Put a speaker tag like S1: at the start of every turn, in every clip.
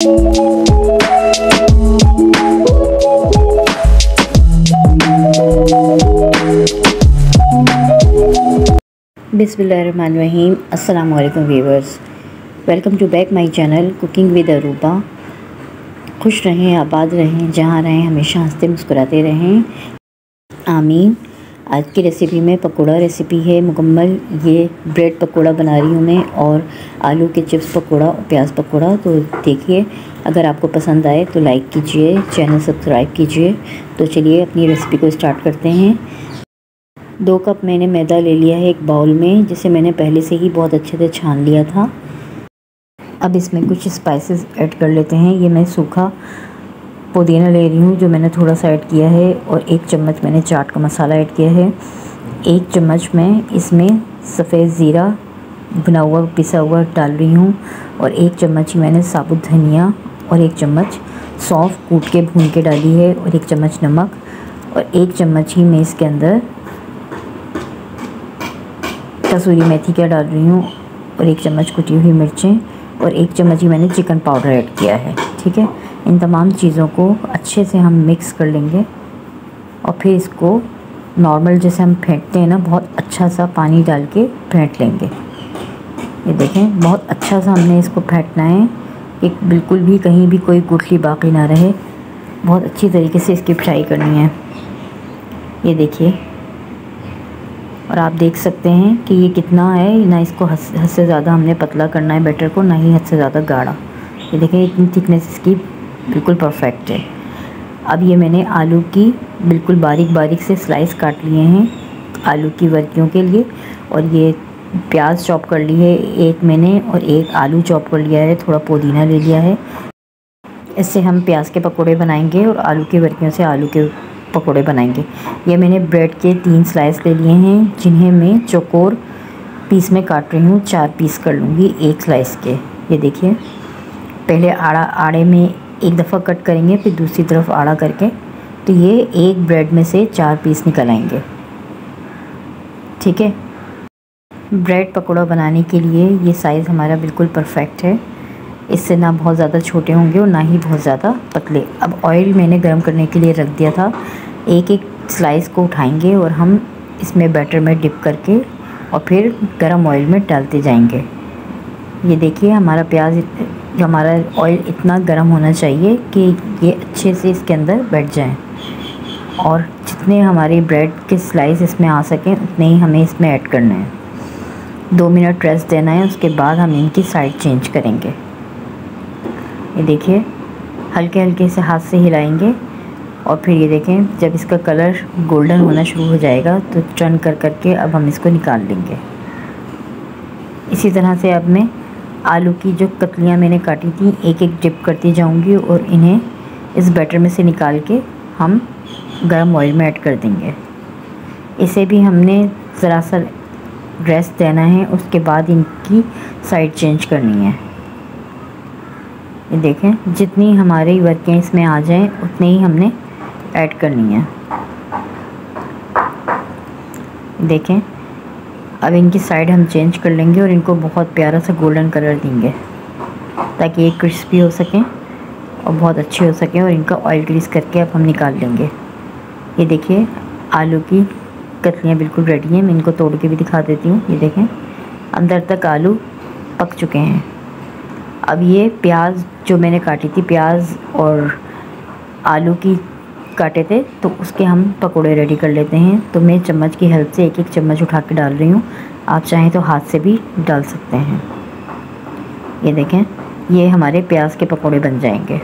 S1: बिस्मिल्लाहिर्रहमानिर्रहीम। अस्सलाम वालेकुम viewers, welcome to back my channel cooking with Aruba. खुश रहें, आबाद रहें, जहाँ रहें हमेशा हंसते मुस्कुराते रहें, आमीन। आज की रेसिपी में पकोड़ा रेसिपी है मुकम्मल। ये ब्रेड पकोड़ा बना रही हूँ मैं, और आलू के चिप्स पकोड़ा और प्याज पकोड़ा। तो देखिए, अगर आपको पसंद आए तो लाइक कीजिए, चैनल सब्सक्राइब कीजिए। तो चलिए अपनी रेसिपी को स्टार्ट करते हैं। 2 कप मैंने मैदा ले लिया है एक बाउल में, जिसे मैंने पहले से ही बहुत अच्छे से छान लिया था। अब इसमें कुछ स्पाइसेस ऐड कर लेते हैं। ये मैं सूखा पुदीना ले रही हूँ, जो मैंने थोड़ा सा ऐड किया है, और 1 चम्मच मैंने चाट का मसाला ऐड किया है। 1 चम्मच मैं इसमें सफ़ेद ज़ीरा भुना हुआ पिसा हुआ डाल रही हूँ, और 1 चम्मच ही मैंने साबुत धनिया, और 1 चम्मच सौंफ कूट के भून के डाली है, और 1 चम्मच नमक, और 1 चम्मच ही मैं इसके अंदर कसूरी मेथी का डाल रही हूँ, और 1 चम्मच कुटी हुई मिर्चें, और 1 चम्मच ही मैंने चिकन पाउडर ऐड किया है। ठीक है, इन तमाम चीज़ों को अच्छे से हम मिक्स कर लेंगे, और फिर इसको नॉर्मल जैसे हम फेंटते हैं ना, बहुत अच्छा सा पानी डाल के फेंट लेंगे। ये देखें, बहुत अच्छा सा हमने इसको फेंटना है कि बिल्कुल भी कहीं भी कोई गुठली बाकी ना रहे। बहुत अच्छी तरीके से इसकी फ्राई करनी है। ये देखिए, और आप देख सकते हैं कि ये कितना है ना। इसको हद से ज़्यादा हमने पतला करना है बैटर को, ना ही हद से ज़्यादा गाढ़ा। ये देखें, इतनी थिकनेस इसकी बिल्कुल परफेक्ट है। अब ये मैंने आलू की बिल्कुल बारीक बारीक से स्लाइस काट लिए हैं आलू की वर्कियों के लिए, और ये प्याज चॉप कर ली है 1 मैंने, और 1 आलू चॉप कर लिया है, थोड़ा पुदीना ले लिया है। इससे हम प्याज के पकोड़े बनाएंगे, और आलू की वर्कियों से आलू के पकोड़े बनाएंगे। ये मैंने ब्रेड के 3 स्लाइस ले लिए हैं, जिन्हें मैं चौकोर पीस में काट रही हूँ। 4 पीस कर लूँगी 1 स्लाइस के। ये देखिए, पहले आड़े में एक दफ़ा कट करेंगे, फिर दूसरी तरफ आड़ा करके, तो ये एक ब्रेड में से 4 पीस निकल आएंगे। ठीक है, ब्रेड पकोड़ा बनाने के लिए ये साइज़ हमारा बिल्कुल परफेक्ट है। इससे ना बहुत ज़्यादा छोटे होंगे और ना ही बहुत ज़्यादा पतले। अब ऑयल मैंने गर्म करने के लिए रख दिया था। एक स्लाइस को उठाएंगे, और हम इसमें बैटर में डिप करके, और फिर गरम ऑयल में डालते जाएंगे। ये देखिए, हमारा ऑयल इतना गर्म होना चाहिए कि ये अच्छे से इसके अंदर बैठ जाए, और जितने हमारी ब्रेड के स्लाइस इसमें आ सकें उतने ही हमें इसमें ऐड करने हैं। 2 मिनट रेस्ट देना है, उसके बाद हम इनकी साइड चेंज करेंगे। ये देखिए, हल्के हल्के से हाथ से हिलाएंगे, और फिर ये देखें, जब इसका कलर गोल्डन होना शुरू हो जाएगा तो टर्न कर करके अब हम इसको निकाल लेंगे। इसी तरह से अब मैं आलू की जो कतलियाँ मैंने काटी थी, एक एक डिप करती जाऊंगी, और इन्हें इस बैटर में से निकाल के हम गरम ऑयल में ऐड कर देंगे। इसे भी हमने ज़रा सा रेस्ट देना है, उसके बाद इनकी साइड चेंज करनी है। ये देखें, जितनी हमारी वर्कें इसमें आ जाएं उतने ही हमने ऐड करनी है। देखें, अब इनकी साइड हम चेंज कर लेंगे, और इनको बहुत प्यारा सा गोल्डन कलर देंगे, ताकि ये क्रिस्पी हो सकें और बहुत अच्छे हो सकें, और इनका ऑयल ग्रीस करके अब हम निकाल लेंगे। ये देखिए, आलू की कतलियाँ बिल्कुल रेडी हैं। मैं इनको तोड़ के भी दिखा देती हूँ। ये देखें, अंदर तक आलू पक चुके हैं। अब ये प्याज जो मैंने काटी थी, प्याज और आलू की काटे थे, तो उसके हम पकोड़े रेडी कर लेते हैं। तो मैं चम्मच की हेल्प से एक एक चम्मच उठा के डाल रही हूँ। आप चाहें तो हाथ से भी डाल सकते हैं। ये देखें, ये हमारे प्याज के पकोड़े बन जाएंगे।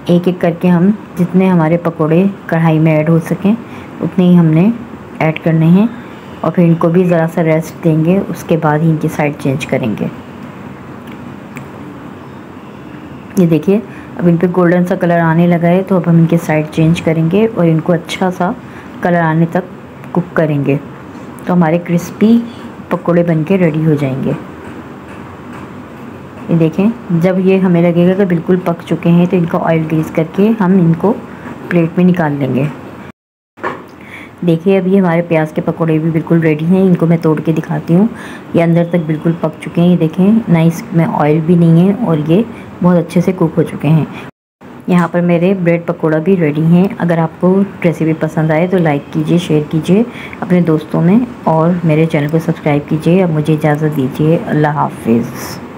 S1: एक एक करके हम जितने हमारे पकोड़े कढ़ाई में ऐड हो सकें उतने ही हमने ऐड करने हैं, और फिर इनको भी ज़रा सा रेस्ट देंगे। उसके बाद ही इनकी साइड चेंज करेंगे। ये देखिए, अब इन पे गोल्डन सा कलर आने लगा है, तो अब हम इनके साइड चेंज करेंगे, और इनको अच्छा सा कलर आने तक कुक करेंगे, तो हमारे क्रिस्पी पकोड़े बनके रेडी हो जाएंगे। ये देखें, जब ये हमें लगेगा कि बिल्कुल पक चुके हैं, तो इनका ऑयल ग्रीस करके हम इनको प्लेट में निकाल लेंगे। देखिए अभी हमारे प्याज के पकोड़े भी बिल्कुल रेडी हैं। इनको मैं तोड़ के दिखाती हूँ। ये अंदर तक बिल्कुल पक चुके हैं, ये देखें, ना इसमें ऑयल भी नहीं है और ये बहुत अच्छे से कुक हो चुके हैं। यहाँ पर मेरे ब्रेड पकोड़ा भी रेडी हैं। अगर आपको रेसिपी पसंद आए तो लाइक कीजिए, शेयर कीजिए अपने दोस्तों में और मेरे चैनल को सब्सक्राइब कीजिए। अब मुझे इजाज़त दीजिए। अल्लाह हाफिज़।